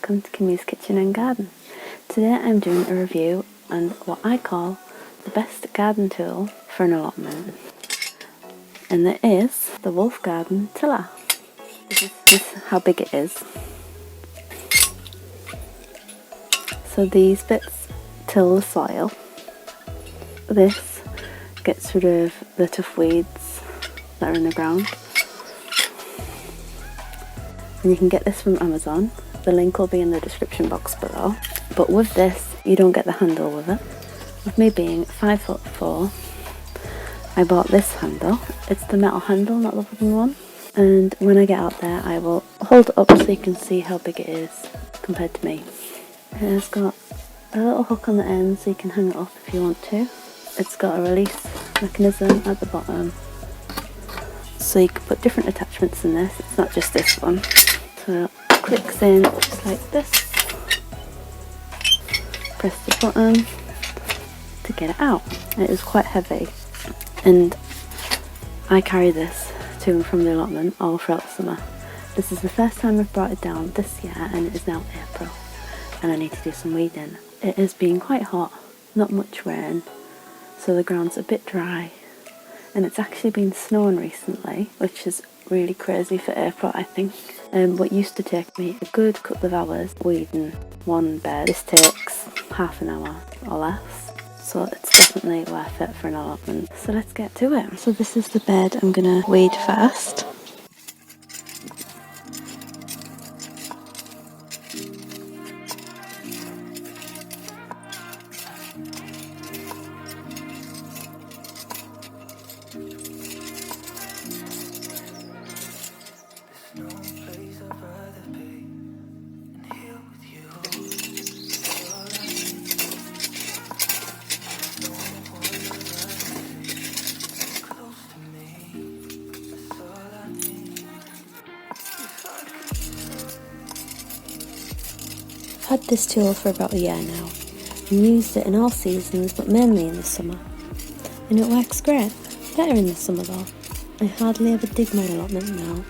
welcome to Kimmy's Kitchen and Garden. Today I'm doing a review on what I call the best garden tool for an allotment, and it is the Wolf Garden Tiller. This is how big it is. So these bits till the soil. This gets rid of the tough weeds that are in the ground. And you can get this from Amazon. The link will be in the description box below. But with this, you don't get the handle with it. With me being 5'4", I bought this handle. It's the metal handle, not the wooden one. And when I get out there, I will hold it up so you can see how big it is compared to me. It has got a little hook on the end so you can hang it up if you want to. It's got a release mechanism at the bottom, so you can put different attachments in this. It's not just this one. So it clicks in just like this. Press the button to get it out. It is quite heavy, and I carry this to and from the allotment all throughout the summer. This is the first time I've brought it down this year, and it is now April, and I need to do some weeding. It has been quite hot, not much rain, so the ground's a bit dry, and it's actually been snowing recently, which is really crazy for April, I think. What used to take me a good couple of hours weeding one bed, this takes half an hour or less, so it's definitely worth it for an allotment. So let's get to it. So this is the bed I'm gonna weed first. I've had this tool for about a year now and used it in all seasons, but mainly in the summer. And it works great, better in the summer though. I hardly ever dig my allotment now,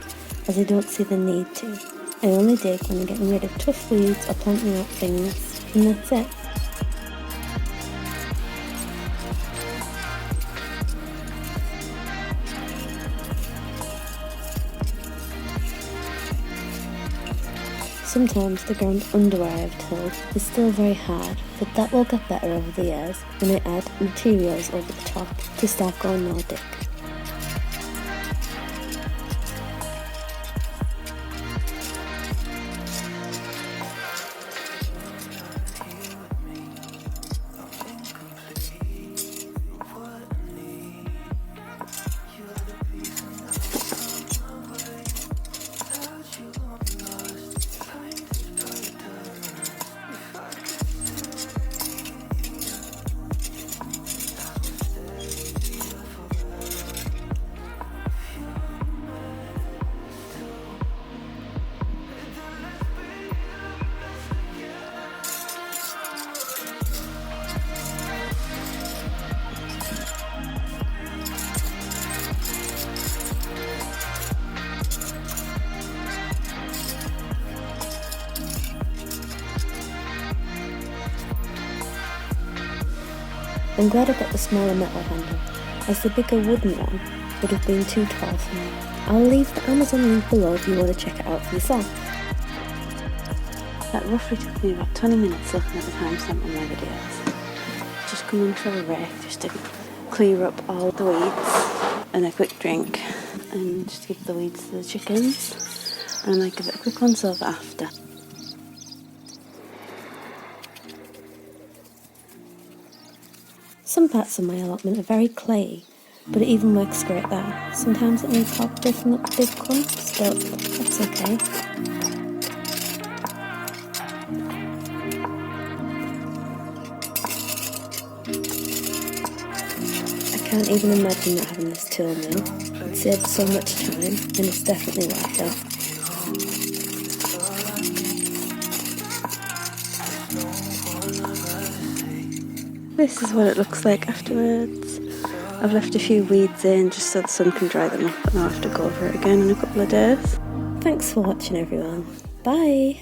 as I don't see the need to. I only dig when I'm getting rid of tough weeds or planting out things, and that's it. Sometimes the ground under where I have tilled is still very hard, but that will get better over the years when I add materials over the top to start going Nordic. I'm glad I got the smaller metal handle, as the bigger wooden one would have been too tall for me. I'll leave the Amazon link below if you want to check it out for yourself. That roughly took me about 20 minutes looking at the timestamp on my videos. Just come in for a rake just to clear up all the weeds, and a quick drink, and just give the weeds to the chickens, and I might give it a quick once over after. Some parts of my allotment are very clayey, but it even works great there. Sometimes it needs help breaking up big clumps, but that's okay. I can't even imagine not having this tool now. It saves so much time, and it's definitely worth it. This is what it looks like afterwards. I've left a few weeds in just so the sun can dry them up, and I'll have to go over it again in a couple of days. Thanks for watching everyone. Bye!